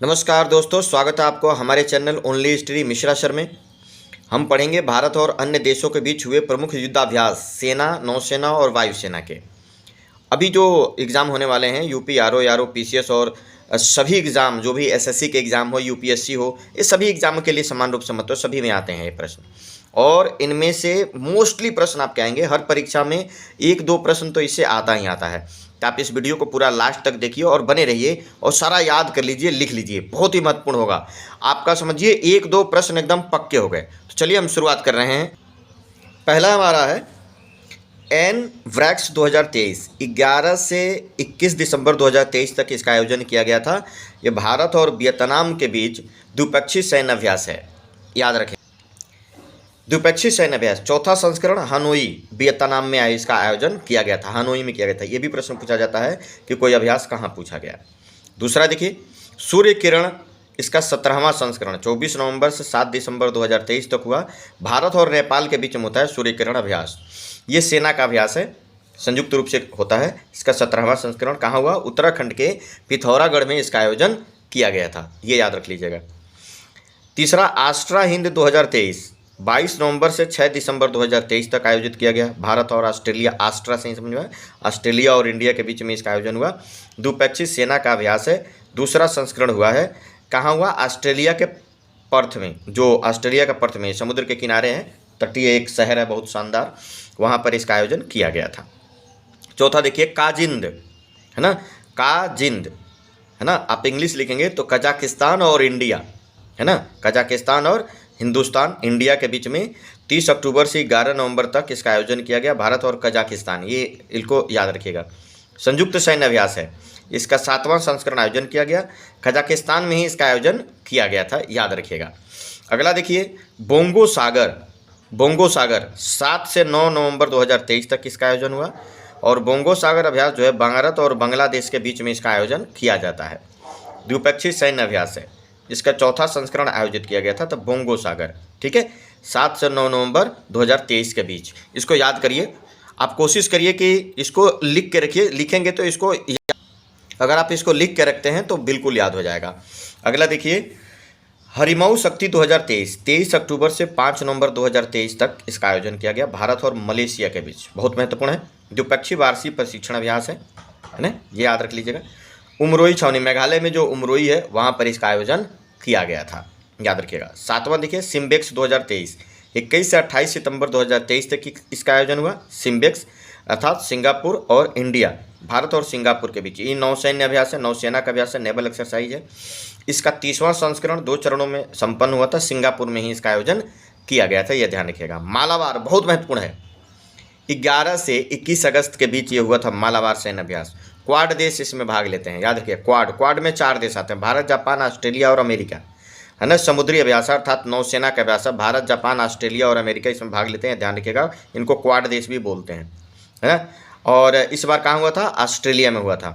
नमस्कार दोस्तों, स्वागत है आपको हमारे channel only history Mishra sir में। हम पढ़ेंगे भारत और अन्य देशों के बीच हुए प्रमुख युद्धाभ्यास सेना, नौसेना और वायुसेना के। अभी जो एग्ज़ाम होने वाले हैं यूपी आरओ पीसीएस और सभी एग्ज़ाम जो भी एसएससी के एग्ज़ाम हो, यूपीएससी हो, ये सभी एग्ज़ामों के लिए समान रूप से मतलब सभी में आते हैं ये प्रश्न। और इनमें से मोस्टली प्रश्न आप कहेंगे हर परीक्षा में एक दो प्रश्न तो इससे आता ही आता है। तो आप इस वीडियो को पूरा लास्ट तक देखिए और बने रहिए और सारा याद कर लीजिए, लिख लीजिए, बहुत ही महत्वपूर्ण होगा आपका। समझिए एक दो प्रश्न एकदम पक्के हो गए। तो चलिए हम शुरुआत कर रहे हैं। पहला हमारा है एन वैक्स 2023, 11 से 21 दिसंबर 2023 तक इसका आयोजन किया गया था। ये भारत और वियतनाम के बीच द्विपक्षीय सैन्य अभ्यास है, याद रखें। द्विपक्षीय सैन्य अभ्यास चौथा संस्करण हनोई वियतनाम में इसका आयोजन किया गया था, हनोई में किया गया था। ये भी प्रश्न पूछा जाता है कि कोई अभ्यास कहाँ पूछा गया। दूसरा देखिए सूर्य किरण, इसका 17वां संस्करण 24 नवंबर से 7 दिसंबर 2023 तक हुआ। भारत और नेपाल के बीच में होता है सूर्य किरण अभ्यास। ये सेना का अभ्यास है, संयुक्त रूप से होता है। इसका 17वां संस्करण कहाँ हुआ? उत्तराखंड के पिथौरागढ़ में इसका आयोजन किया गया था, ये याद रख लीजिएगा। तीसरा आस्ट्रा हिंद 2023, 22 नवंबर से 6 दिसंबर 2023 तक आयोजित किया गया। भारत और ऑस्ट्रेलिया, आस्ट्रा से ही समझ में, ऑस्ट्रेलिया और इंडिया के बीच में इसका आयोजन हुआ। द्विपक्षीय सेना का अभ्यास है। दूसरा संस्करण हुआ है, कहाँ हुआ? ऑस्ट्रेलिया के पर्थ में। जो ऑस्ट्रेलिया का पर्थ में समुद्र के किनारे है, तटीय एक शहर है बहुत शानदार, वहाँ पर इसका आयोजन किया गया था। चौथा देखिए काजिंद, है ना, काजिंद, है ना। आप इंग्लिश लिखेंगे तो कजाकिस्तान और इंडिया, है ना, कजाकिस्तान और हिंदुस्तान, इंडिया के बीच में 30 अक्टूबर से 11 नवंबर तक इसका आयोजन किया गया। भारत और कजाकिस्तान, ये इनको याद रखिएगा। संयुक्त सैन्य अभ्यास है, इसका 7वां संस्करण आयोजन किया गया। कजाकिस्तान में ही इसका आयोजन किया गया था, याद रखिएगा। अगला देखिए बोंगो सागर, बोंगो सागर 7 से 9 नवंबर 2023 तक इसका आयोजन हुआ। और बोंगो सागर अभ्यास जो है भारत और बांग्लादेश के बीच में इसका आयोजन किया जाता है। द्विपक्षीय सैन्य अभ्यास है, इसका चौथा संस्करण आयोजित किया गया था, तब बोंगो सागर, ठीक है, 7 से 9 नवंबर 2023 के बीच। इसको याद करिए, आप कोशिश करिए कि इसको लिख के रखिए, लिखेंगे तो इसको, अगर आप इसको लिख के रखते हैं तो बिल्कुल याद हो जाएगा। अगला देखिए हरिमऊ शक्ति 2023, 23 अक्टूबर से 5 नवंबर 2023 तक इसका आयोजन किया गया। भारत और मलेशिया के बीच, बहुत महत्वपूर्ण है। द्विपक्षीय वार्षिक प्रशिक्षण अभ्यास है ना, ये याद रख लीजिएगा। उमरोई छावनी, मेघालय में जो उमरोई है वहाँ पर इसका आयोजन किया गया था, याद रखिएगा। 7वां देखिए सिम्बेक्स 2023, 21 से 28 सितंबर 2023 तक इसका आयोजन हुआ। सिम्बेक्स अर्थात सिंगापुर और इंडिया, भारत और सिंगापुर के बीच। ये नौसैन्य अभ्यास है, नौसेना का अभ्यास है, नेवल एक्सरसाइज है। इसका 30वां संस्करण 2 चरणों में संपन्न हुआ था। सिंगापुर में ही इसका आयोजन किया गया था, यह ध्यान रखिएगा। मालाबार बहुत महत्वपूर्ण है, 11 से 21 अगस्त के बीच ये हुआ था मालाबार सैन्य अभ्यास। क्वाड देश इसमें भाग लेते हैं, याद रखिए। क्वाड में 4 देश आते हैं, भारत, जापान, ऑस्ट्रेलिया और अमेरिका, है ना। समुद्री अभ्यास अर्थात नौसेना का अभ्यास है, भारत, जापान, ऑस्ट्रेलिया और अमेरिका इसमें भाग लेते हैं, ध्यान रखिएगा। इनको क्वाड देश भी बोलते हैं, है ना। और इस बार कहाँ हुआ था? ऑस्ट्रेलिया में हुआ था।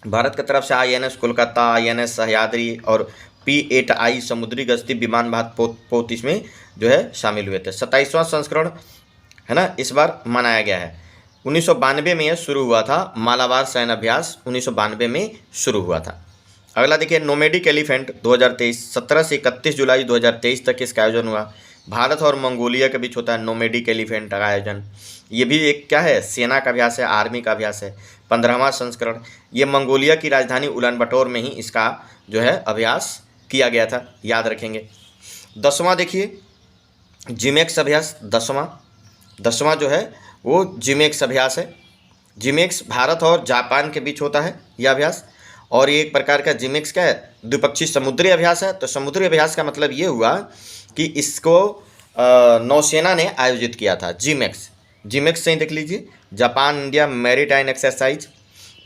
भारत की तरफ से INS कोलकाता, INS सह्याद्री और P-8I समुद्री गश्ती विमान भात पोत इसमें जो है शामिल हुए थे। 27वां संस्करण, है ना, इस बार मनाया गया है। 1992 में यह शुरू हुआ था, मालाबार सैन्य अभ्यास 1992 में शुरू हुआ था। अगला देखिए नोमेडिक एलिफेंट 2023, 17 से 31 जुलाई 2023 तक इसका आयोजन हुआ। भारत और मंगोलिया के बीच होता है नोमेडिक एलिफेंट का आयोजन। ये भी एक क्या है? सेना का अभ्यास है, आर्मी का अभ्यास है। 15वां संस्करण, ये मंगोलिया की राजधानी उलानबटोर में ही इसका जो है अभ्यास किया गया था, याद रखेंगे। 10वां देखिए जिमेक्स अभ्यास, 10वां जो है वो जिमेक्स अभ्यास है। जिमेक्स भारत और जापान के बीच होता है यह अभ्यास। और ये एक प्रकार का जिमेक्स क्या है? द्विपक्षीय समुद्री अभ्यास है। तो समुद्री अभ्यास का मतलब ये हुआ कि इसको नौसेना ने आयोजित किया था। जिमेक्स से ही देख लीजिए, Japan India maritime exercise,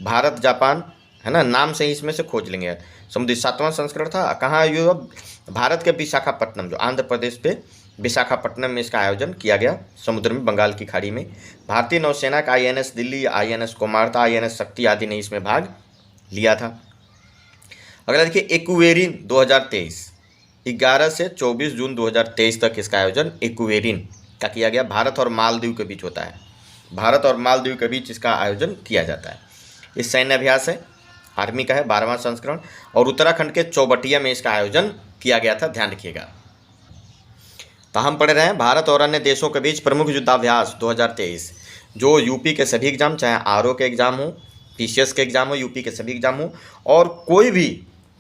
Bharat Japan, है ना, नाम से ही इसमें से खोज लेंगे। समुद्री 7वां संस्करण था, कहाँ? ये भारत के विशाखापट्टनम, जो आंध्र प्रदेश पे विशाखापट्टनम में इसका आयोजन किया गया, समुद्र में, बंगाल की खाड़ी में। भारतीय नौसेना का INS दिल्ली, INS कुमारता, INS शक्ति आदि ने इसमें भाग लिया था। अगला देखिए इक्वेरिन 2023, 11 से 24 जून 2023 तक इसका आयोजन इक्वेरिन का किया गया। भारत और मालदीव के बीच होता है, भारत और मालदीव के बीच इसका आयोजन किया जाता है। इस सैन्य अभ्यास है। आर्मी का है 12वां संस्करण, और उत्तराखंड के चौबटिया में इसका आयोजन किया गया था, ध्यान रखिएगा। तो हम पढ़ रहे हैं भारत और अन्य देशों के बीच प्रमुख युद्धाभ्यास 2023। जो यूपी के सभी एग्जाम, चाहे आरओ के एग्ज़ाम हो, पीसीएस के एग्ज़ाम हो, यूपी के सभी एग्ज़ाम हो, और कोई भी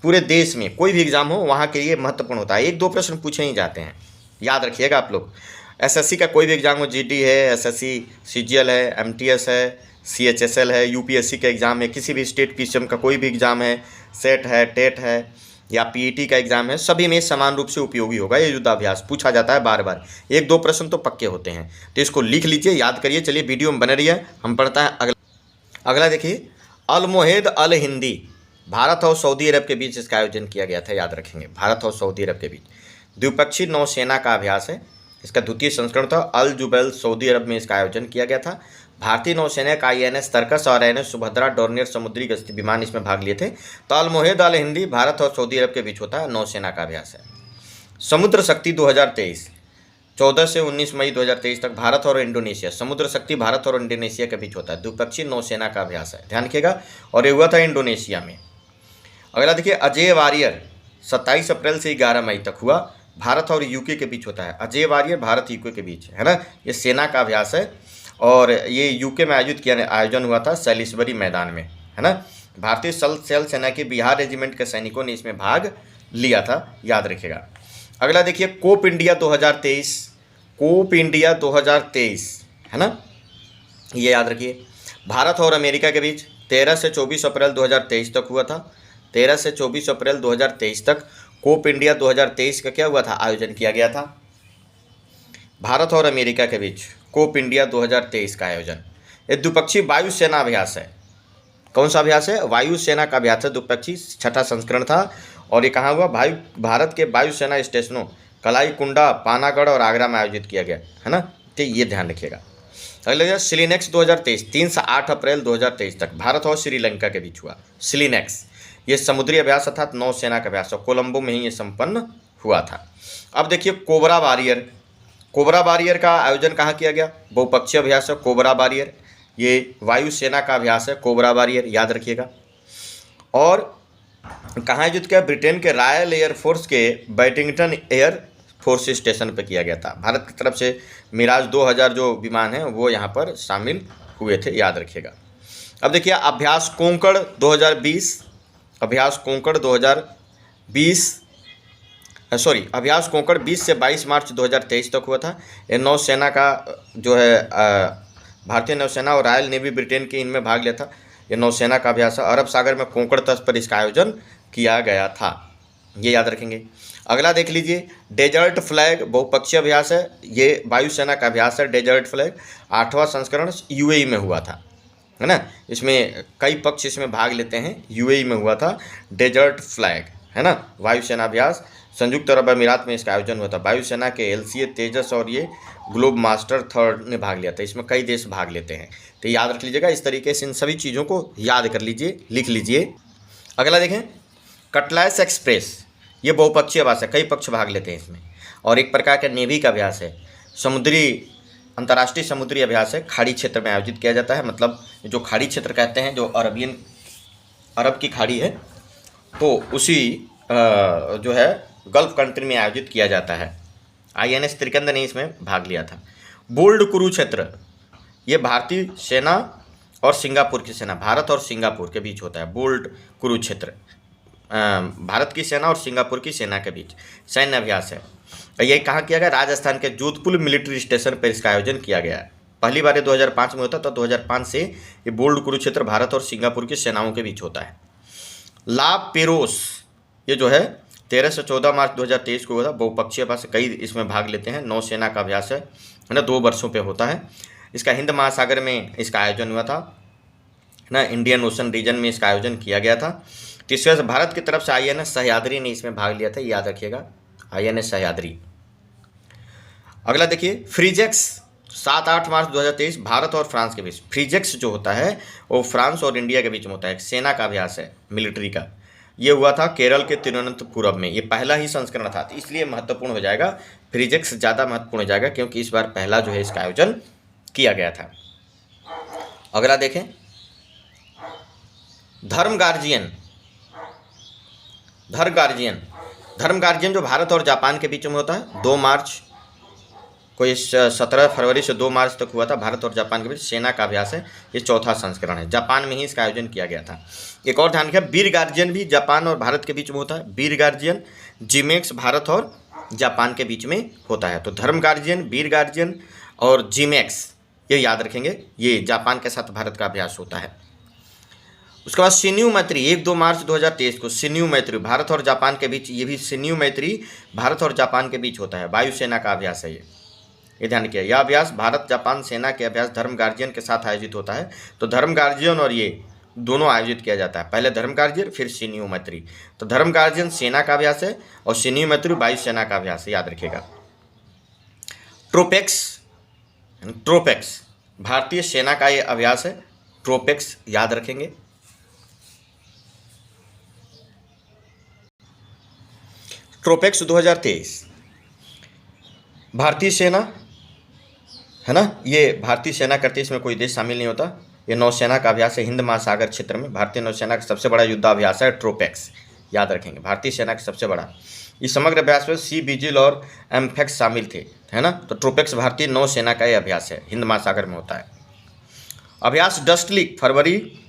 पूरे देश में कोई भी एग्ज़ाम हो, वहाँ के लिए महत्वपूर्ण होता है। 1-2 प्रश्न पूछे ही जाते हैं, याद रखिएगा आप लोग। एसएससी का कोई भी एग्ज़ाम हो, जीडी है, एसएससी सीजीएल है, एमटीएस है, सीएचएसएल है, यूपीएससी का एग्ज़ाम है, किसी भी स्टेट पीसीएम का कोई भी एग्ज़ाम है, सेट है, टेट है या पीईटी का एग्ज़ाम है, सभी में समान रूप से उपयोगी होगा ये युद्धाभ्यास। पूछा जाता है बार बार, 1-2 प्रश्न तो पक्के होते हैं, तो इसको लिख लीजिए, याद करिए। चलिए वीडियो में बने रहिए, हम पढ़ता है अगला देखिए, अल मोहेद अल हिंदी, भारत और सऊदी अरब के बीच इसका आयोजन किया गया था, याद रखेंगे, भारत और सऊदी अरब के बीच द्विपक्षीय नौसेना का अभ्यास है। इसका द्वितीय संस्करण था, अल जुबैल, सऊदी अरब में इसका आयोजन किया गया था। भारतीय नौसेना का INS तर्कस और INS सुभद्रा डोर्नियर समुद्री गश्ती विमान इसमें भाग लिए थे। तो अल मोहेद अल हिंदी भारत और सऊदी अरब के बीच होता है, नौसेना का अभ्यास है। समुद्र शक्ति 2023, 14 से 19 मई 2023 तक भारत और इंडोनेशिया, समुद्र शक्ति भारत और इंडोनेशिया के बीच होता है, द्विपक्षीय नौसेना का अभ्यास है, ध्यान रखिएगा। और ये हुआ था इंडोनेशिया में। अगला देखिए, अजय वारियर 27 अप्रैल से 11 मई तक हुआ, भारत और यूके के बीच होता है। अजय वारियर भारत यूके के बीच है ना, ये सेना का अभ्यास है, और ये यूके में आयोजन हुआ था सैलिसबरी मैदान में, है ना। भारतीय सेल सेना के बिहार रेजिमेंट के सैनिकों ने इसमें भाग लिया था, याद रखिएगा। अगला देखिए, कोप इंडिया 2023, कोप इंडिया 2023 है ना, ये याद रखिए। भारत और अमेरिका के बीच 13 से 24 अप्रैल 2023 तक हुआ था। 13 से 24 अप्रैल 2023 तक कोप इंडिया 2023 का क्या हुआ था, आयोजन किया गया था। भारत और अमेरिका के बीच कोप इंडिया 2023 का आयोजन। ये द्विपक्षीय वायुसेना अभ्यास है। कौन सा अभ्यास है, वायुसेना का अभ्यास है, द्विपक्षीय, 6ठा संस्करण था। और ये कहाँ हुआ, भारत के वायुसेना स्टेशनों कलाई कुंडा, पानागढ़ और आगरा में आयोजित किया गया, है ना, तो ये ध्यान रखिएगा। अगले सिलीनेक्स 2023, 3 से 8 अप्रैल 2023 तक भारत और श्रीलंका के बीच हुआ सिलीनेक्स। ये समुद्री अभ्यास अर्थात नौसेना का अभ्यास, और कोलंबो में ही ये संपन्न हुआ था। अब देखिए, कोबरा वॉरियर, कोबरा वॉरियर का आयोजन कहाँ किया गया, बहुपक्षीय अभ्यास है कोबरा वॉरियर, ये वायुसेना का अभ्यास है कोबरा वॉरियर, याद रखिएगा। और कहाँ आयोजित किया, ब्रिटेन के रॉयल एयरफोर्स के बैटिंगटन एयर फोर्स स्टेशन पर किया गया था। भारत की तरफ से मिराज 2000 जो विमान हैं वो यहाँ पर शामिल हुए थे, याद रखिएगा। अब देखिए, अभ्यास कोंकण 2020, अभ्यास कोंकण 2020 अभ्यास कोंकण 20 से 22 मार्च 2023 तक हुआ था। ये नौसेना का जो है भारतीय नौसेना और रॉयल नेवी ब्रिटेन के इनमें भाग लिया था। ये नौसेना का अभ्यास है, अरब सागर में कोंकण तट पर इसका आयोजन किया गया था, ये याद रखेंगे। अगला देख लीजिए, डेजर्ट फ्लैग बहुपक्षीय अभ्यास है, ये वायुसेना का अभ्यास है। डेजर्ट फ्लैग 8वां संस्करण UAE में हुआ था, है ना। इसमें कई पक्ष इसमें भाग लेते हैं, UAE में हुआ था डेजर्ट फ्लैग, है ना, वायुसेना अभ्यास। संयुक्त अरब अमीरात में इसका आयोजन हुआ था। वायुसेना के LCA तेजस और ये ग्लोब मास्टर 3 ने भाग लिया था, इसमें कई देश भाग लेते हैं, तो याद रख लीजिएगा। इस तरीके से इन सभी चीज़ों को याद कर लीजिए, लिख लीजिए। अगला देखें, कटलास एक्सप्रेस, ये बहुपक्षीय अभ्यास है, कई पक्ष भाग लेते हैं इसमें, और एक प्रकार का नेवी का अभ्यास है। अंतर्राष्ट्रीय समुद्री अभ्यास है, खाड़ी क्षेत्र में आयोजित किया जाता है, मतलब जो खाड़ी क्षेत्र कहते हैं, जो अरब की खाड़ी है, तो उसी जो है गल्फ कंट्री में आयोजित किया जाता है। INS त्रिकंद ने इसमें भाग लिया था। बोल्ड कुरुक्षेत्र, ये भारतीय सेना और सिंगापुर की सेना, भारत और सिंगापुर के बीच होता है। बोल्ड कुरुक्षेत्र भारत की सेना और सिंगापुर की सेना के बीच सैन्य अभ्यास है। ये कहाँ किया गया, राजस्थान के जोधपुर मिलिट्री स्टेशन पर इसका आयोजन किया गया है। पहली बार 2005 में होता, तो 2005 से ये बोल्ड कुरुक्षेत्र भारत और सिंगापुर की सेनाओं के बीच होता है। ला पेरोस, ये जो है 13 से 14 मार्च 2023 को हुआ था, बहुपक्षीय अभ्यास, कई इसमें भाग लेते हैं। नौसेना का अभ्यास है ना, 2 वर्षों पे होता है। इसका हिंद महासागर में इसका आयोजन हुआ था ना, इंडियन ओशन रीजन में इसका आयोजन किया गया था। तीसरे से भारत की तरफ से INS सह्याद्री ने इसमें भाग लिया था, याद रखिएगा, INS सह्याद्री। अगला देखिए, फ्रीजेक्स 7-8 मार्च 2023 भारत और फ्रांस के बीच। फ्रीजेक्स जो होता है वो फ्रांस और इंडिया के बीच में होता है, सेना का अभ्यास है मिलिट्री का। ये हुआ था केरल के तिरुवनंतपुरम में, ये पहला ही संस्करण था, तो इसलिए महत्वपूर्ण हो जाएगा। फ्रीजेक्स ज़्यादा महत्वपूर्ण हो जाएगा क्योंकि इस बार पहला जो है इसका आयोजन किया गया था। अगला देखें, धर्म गार्जियन, धर्म गार्जियन जो भारत और जापान के बीच में होता है, 2 मार्च को, इस 17 फरवरी से 2 मार्च तक हुआ था भारत और जापान के बीच सेना का अभ्यास है। ये चौथा संस्करण है, जापान में ही इसका आयोजन किया गया था। एक और ध्यान रखें, वीर गार्जियन भी जापान और भारत के बीच में होता है। वीर गार्जियन जिमेक्स भारत और जापान के बीच में होता है। तो धर्म गार्जियन, वीर गार्जियन और जिमेक्स, ये याद रखेंगे, ये जापान के साथ भारत का अभ्यास होता है। उसके बाद शिन्यू मैत्री, 1-2 मार्च 2023 को शिन्यू मैत्री भारत और जापान के बीच, ये भी शिन्यू मैत्री भारत और जापान के बीच होता है। वायुसेना का अभ्यास है ये ध्यान रखिए। यह अभ्यास भारत जापान सेना के अभ्यास धर्म गार्जियन के साथ आयोजित होता है। तो धर्म गार्जियन और ये दोनों आयोजित किया जाता है, पहले धर्म गार्जियन फिर शिन्यू मैत्री। तो धर्म गार्जियन सेना का अभ्यास है और शिन्यू मैत्री वायुसेना का अभ्यास है, याद रखिएगा। ट्रोपेक्स भारतीय सेना का ये अभ्यास है, ट्रोपेक्स याद रखेंगे। ट्रोपेक्स 2023 भारतीय सेना है ना, ये भारतीय सेना करती है, इसमें कोई देश शामिल नहीं होता। ये नौसेना का अभ्यास है हिंद महासागर क्षेत्र में। भारतीय नौसेना का सबसे बड़ा युद्धाभ्यास है ट्रोपेक्स, याद रखेंगे, भारतीय सेना का सबसे बड़ा। इस समग्र अभ्यास में सी विजिल और एम्फेक्स शामिल थे, है ना। तो ट्रोपेक्स भारतीय नौसेना का ये अभ्यास है, हिंद महासागर में होता है। अभ्यास डस्टलिक फरवरी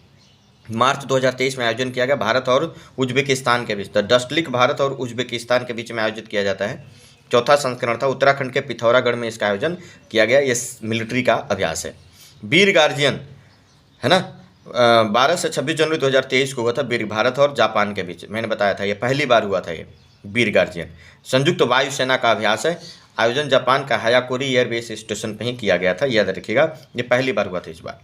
मार्च 2023 में आयोजन किया गया भारत और उज्बेकिस्तान के बीच। तो डस्टलिक भारत और उज्बेकिस्तान के बीच में आयोजित किया जाता है। चौथा संस्करण था, उत्तराखंड के पिथौरागढ़ में इसका आयोजन किया गया। ये मिलिट्री का अभ्यास है। वीर गार्जियन है ना, 12 से 26 जनवरी 2023 को हुआ था, वीर भारत और जापान के बीच। मैंने बताया था ये पहली बार हुआ था। ये वीर गार्जियन संयुक्त वायुसेना का अभ्यास है। आयोजन जापान का हायाकोरी एयरबेस स्टेशन पर ही किया गया था, याद रखिएगा, ये पहली बार हुआ था इस बार।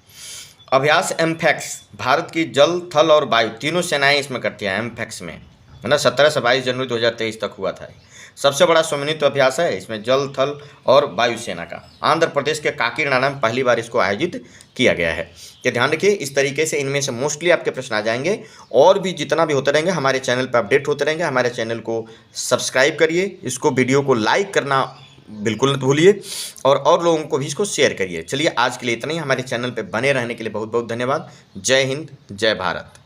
अभ्यास एम्फेक्स भारत की जल, थल और वायु तीनों सेनाएं इसमें करती हैं एम्फेक्स में, है ना। 17 से 22 जनवरी 2023 तक हुआ था। सबसे बड़ा समन्वित अभ्यास है, इसमें जल, थल और वायुसेना का। आंध्र प्रदेश के काकीनाडा में पहली बार इसको आयोजित किया गया है। ये ध्यान रखिए, इस तरीके से इनमें से मोस्टली आपके प्रश्न आ जाएंगे। और भी जितना भी होते रहेंगे हमारे चैनल पर अपडेट होते रहेंगे। हमारे चैनल को सब्सक्राइब करिए, इसको वीडियो को लाइक करना बिल्कुल मत भूलिए और लोगों को भी इसको शेयर करिए। चलिए आज के लिए इतना ही। हमारे चैनल पर बने रहने के लिए बहुत बहुत धन्यवाद। जय हिंद, जय भारत।